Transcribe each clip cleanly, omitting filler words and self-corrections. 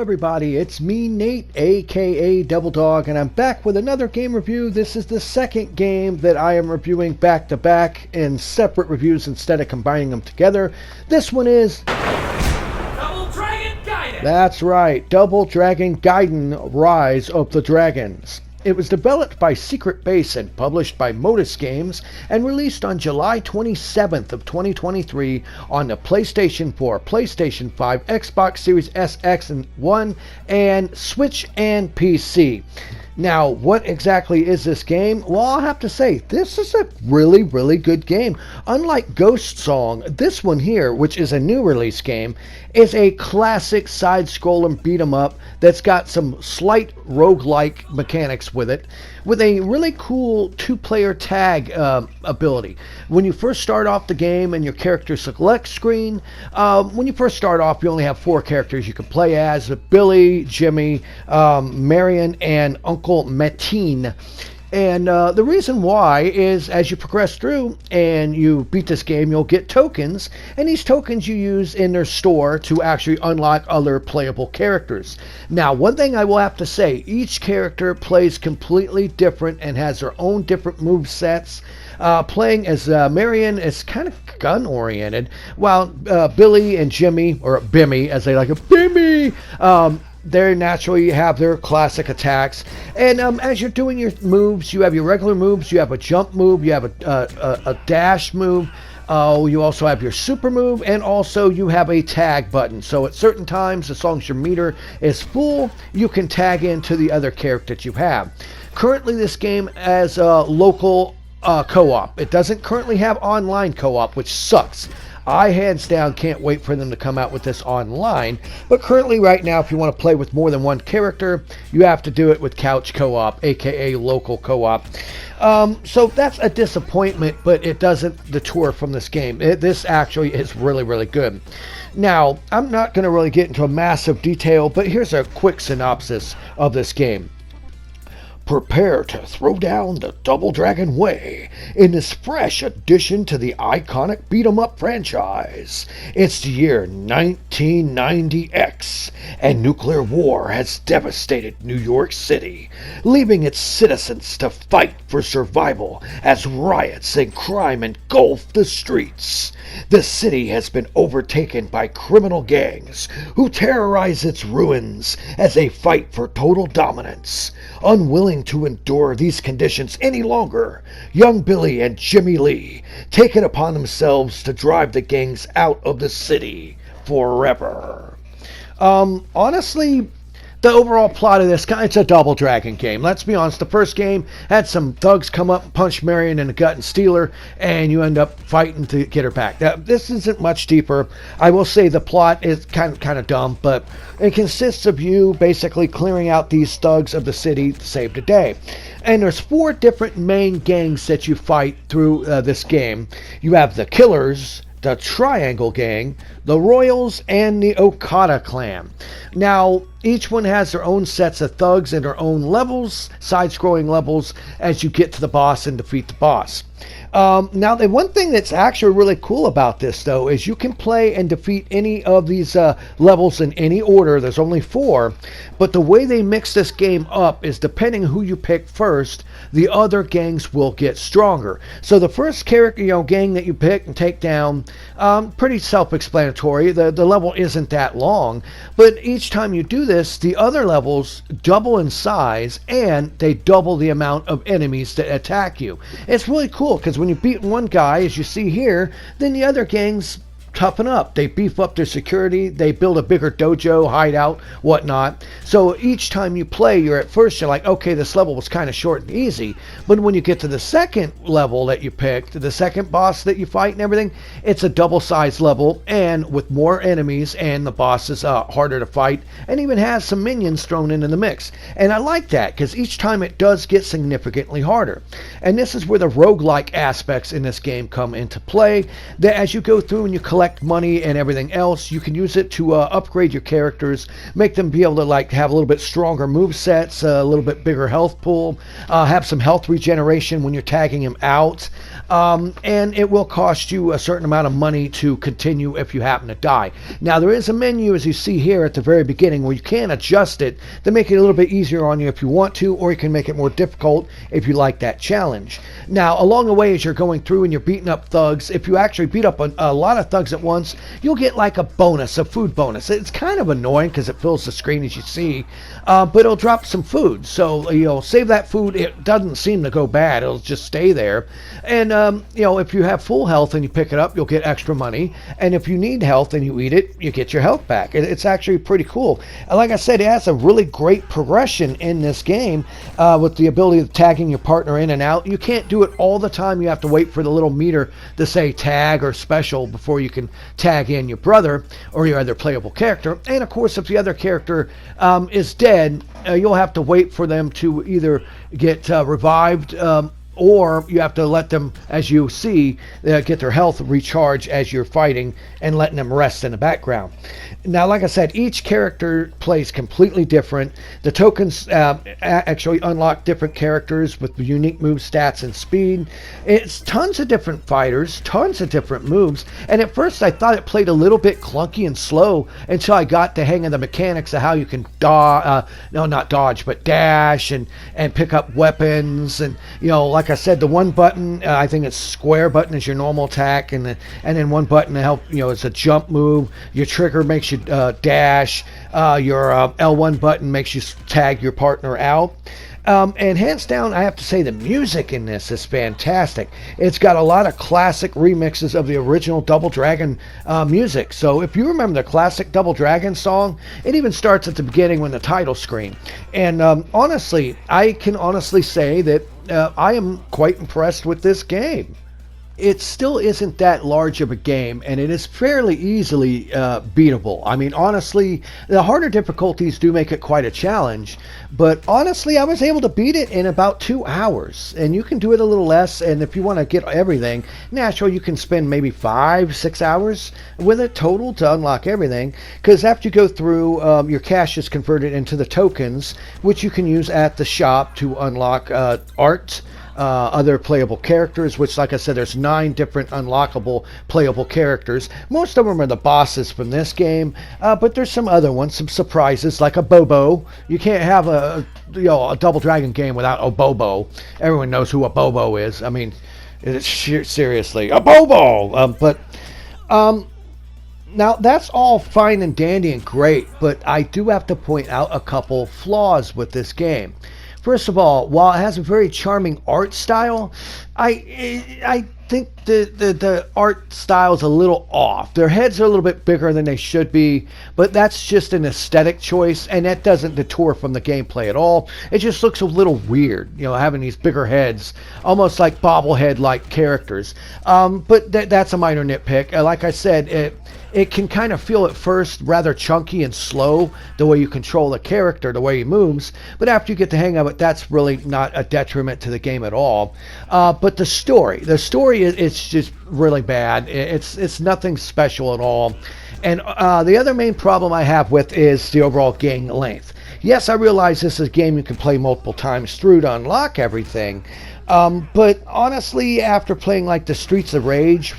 everybody, it's me Nate, aka Double Dog, and I'm back with another game review. This is the second game that I am reviewing back to back in separate reviews instead of combining them together. This one is Double Dragon Gaiden! That's right, Double Dragon Gaiden Rise of the Dragons. It was developed by Secret Base and published by Modus Games and released on July 27th of 2023 on the PlayStation 4, PlayStation 5, Xbox Series S, X, and 1, and Switch and PC. Now, what exactly is this game? Well, I'll have to say, this is a really, really good game. Unlike Ghost Song, this one here, which is a new release game, is a classic side-scroller beat-em-up that's got some slight roguelike mechanics with it, with a really cool two-player tag ability. When you first start off the game and your character select screen, when you first start off, you only have 4 characters you can play as: Billy, Jimmy, Marion, and Uncle Mateen. And the reason why is as you progress through and you beat this game, you'll get tokens, and these tokens you use in their store to actually unlock other playable characters. Now, one thing I will have to say, each character plays completely different and has their own different move sets. Playing as Marion is kind of gun-oriented, while Billy and Jimmy, or Bimmy as they like it, Bimmy, they naturally have their classic attacks. And as you're doing your moves, you have your regular moves, you have a jump move, you have a dash move, you also have your super move, and also you have a tag button. So at certain times, as long as your meter is full, you can tag into the other character that you have. Currently, this game has local co-op. It doesn't currently have online co-op, which sucks. I hands down can't wait for them to come out with this online, but currently right now, if you want to play with more than one character, you have to do it with couch co-op, aka local co-op. So that's a disappointment, but it doesn't deter from this game. This actually is really, really good. Now, I'm not going to really get into a massive detail, but here's a quick synopsis of this game. Prepare to throw down the Double Dragon way in this fresh addition to the iconic beat-em-up franchise. It's the year 1990X, and nuclear war has devastated New York City, leaving its citizens to fight for survival as riots and crime engulf the streets. The city has been overtaken by criminal gangs who terrorize its ruins as they fight for total dominance. Unwilling to endure these conditions any longer, young Billy and Jimmy Lee take it upon themselves to drive the gangs out of the city forever. Honestly, the overall plot of this, it's a Double Dragon game. Let's be honest, the first game had some thugs come up and punch Marion in the gut and steal her, and you end up fighting to get her back. Now, this isn't much deeper. I will say the plot is kind of dumb, but it consists of you basically clearing out these thugs of the city to save the day. And there's 4 different main gangs that you fight through this game. You have the Killers, the Triangle Gang, the Royals, and the Okada Clan. Now, each one has their own sets of thugs and their own levels, side-scrolling levels, as you get to the boss and defeat the boss. Now, the one thing that's actually really cool about this, though, is you can play and defeat any of these levels in any order. There's only 4, but the way they mix this game up is depending who you pick first, the other gangs will get stronger. So the first character, gang that you pick and take down, pretty self-explanatory. The level isn't that long, but each time you do this, the other levels double in size and they double the amount of enemies that attack you. It's really cool because when you beat one guy, as you see here, then the other gangs toughen up. They beef up their security. They build a bigger dojo, hideout, whatnot. So each time you play, you're like, okay, this level was kind of short and easy. But when you get to the second level that you picked, the second boss that you fight and everything, it's a double-sized level and with more enemies, and the boss is harder to fight and even has some minions thrown into the mix. And I like that because each time it does get significantly harder. And this is where the roguelike aspects in this game come into play, that as you go through and you collect money and everything else, you can use it to upgrade your characters, make them be able to have a little bit stronger move sets, a little bit bigger health pool, have some health regeneration when you're tagging them out. and it will cost you a certain amount of money to continue if you happen to die. Now, there is a menu, as you see here at the very beginning, where you can adjust it to make it a little bit easier on you if you want to, or you can make it more difficult if you like that challenge. Now, along the way, as you're going through and you're beating up thugs, if you actually beat up a lot of thugs at once, you'll get like a bonus, a food bonus. It's kind of annoying because it fills the screen as you see, but it'll drop some food. So, save that food. It doesn't seem to go bad. It'll just stay there. And, if you have full health and you pick it up, you'll get extra money. And if you need health and you eat it, you get your health back. It's actually pretty cool. And like I said, it has a really great progression in this game with the ability of tagging your partner in and out. You can't do it all the time. You have to wait for the little meter to say tag or special before you can tag in your brother or your other playable character. And of course, if the other character is dead, you'll have to wait for them to either get revived or you have to let them, as you see, get their health recharged as you're fighting and letting them rest in the background. Now, like I said, each character plays completely different. The tokens actually unlock different characters with unique move stats and speed. It's tons of different fighters, tons of different moves. And at first I thought it played a little bit clunky and slow until I got the hang of the mechanics of how you can dash and pick up weapons. And, like I said, the one button, I think it's square button is your normal attack. And then one button to help, it's a jump move. Your trigger makes you dash. Your L1 button makes you tag your partner out. And hands down, I have to say the music in this is fantastic. It's got a lot of classic remixes of the original Double Dragon music. So if you remember the classic Double Dragon song, it even starts at the beginning when the title screen. And honestly, I can honestly say that I am quite impressed with this game. It still isn't that large of a game, and it is fairly easily beatable. I mean, honestly, the harder difficulties do make it quite a challenge, but honestly, I was able to beat it in about 2 hours, and you can do it a little less, and if you want to get everything, naturally, you can spend maybe 5-6 hours with it total to unlock everything, because after you go through, your cash is converted into the tokens, which you can use at the shop to unlock art, other playable characters, which, like I said, there's 9 different unlockable playable characters. Most of them are the bosses from this game, but there's some other ones, some surprises, like a Bobo. You can't have a Double Dragon game without a Bobo. Everyone knows who a Bobo is. I mean, it's seriously a Bobo. Now, that's all fine and dandy and great, but I do have to point out a couple flaws with this game. First of all, while it has a very charming art style, I think the art style is a little off. Their heads are a little bit bigger than they should be, but that's just an aesthetic choice, and that doesn't deter from the gameplay at all. It just looks a little weird, having these bigger heads, almost like bobblehead-like characters. But that's a minor nitpick. Like I said, it can kind of feel at first rather chunky and slow, the way you control the character, the way he moves, but after you get the hang of it, that's really not a detriment to the game at all. But the story it's just really bad. It's nothing special at all. And the other main problem I have with is the overall game length. Yes, I realize this is a game you can play multiple times through to unlock everything. But honestly, after playing like the Streets of Rage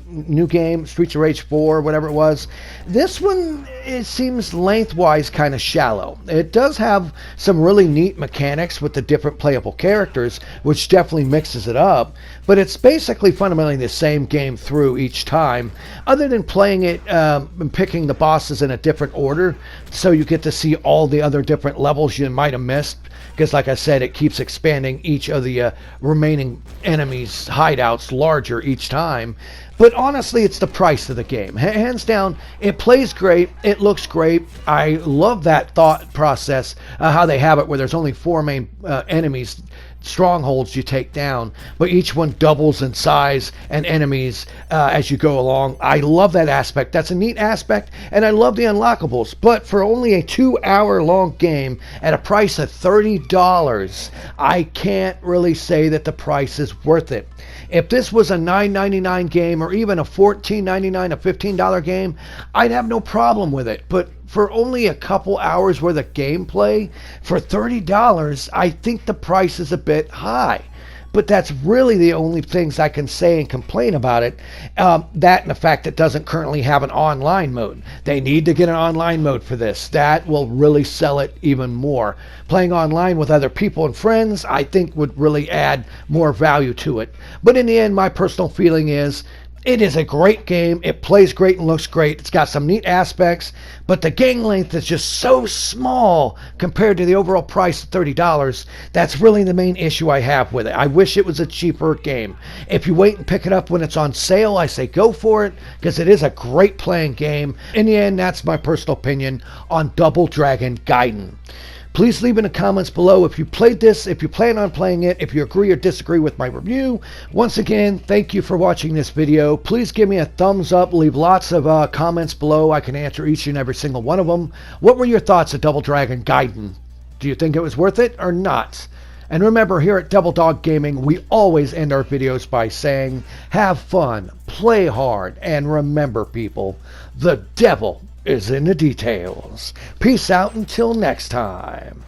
new game, Streets of Rage 4, whatever it was, this one, it seems lengthwise kind of shallow. It does have some really neat mechanics with the different playable characters, which definitely mixes it up, but it's basically fundamentally the same game through each time, other than playing it and picking the bosses in a different order, so you get to see all the other different levels you might have missed. Because, like I said, it keeps expanding each of the remaining enemies' hideouts larger each time. But honestly, it's the price of the game. Hands down, it plays great. It looks great. I love that thought process, how they have it where there's only 4 main enemies, strongholds you take down, but each one doubles in size and enemies as you go along. I love that aspect. That's a neat aspect, and I love the unlockables. But for only a 2-hour long game at a price of $30, I can't really say that the price is worth it. If this was a $9.99 game or even a $14.99, a $15 game, I'd have no problem with it. But for only a couple hours worth of gameplay for $30, I think the price is a bit high. but that's really the only things I can say and complain about it. That and the fact that it doesn't currently have an online mode. They need to get an online mode for this. That will really sell it even more. Playing online with other people and friends, I think, would really add more value to it. But in the end, my personal feeling is it is a great game. It plays great and looks great. It's got some neat aspects, but the game length is just so small compared to the overall price of $30. That's really the main issue I have with it. I wish it was a cheaper game. If you wait and pick it up when it's on sale, I say go for it, because it is a great playing game. In the end, that's my personal opinion on Double Dragon Gaiden. Please leave in the comments below if you played this, if you plan on playing it, if you agree or disagree with my review. Once again, thank you for watching this video. Please give me a thumbs up. Leave lots of comments below. I can answer each and every single one of them. What were your thoughts of Double Dragon Gaiden? Do you think it was worth it or not? And remember, here at Double Dog Gaming, we always end our videos by saying, have fun, play hard, and remember, people, the devil is in the details. Peace out until next time.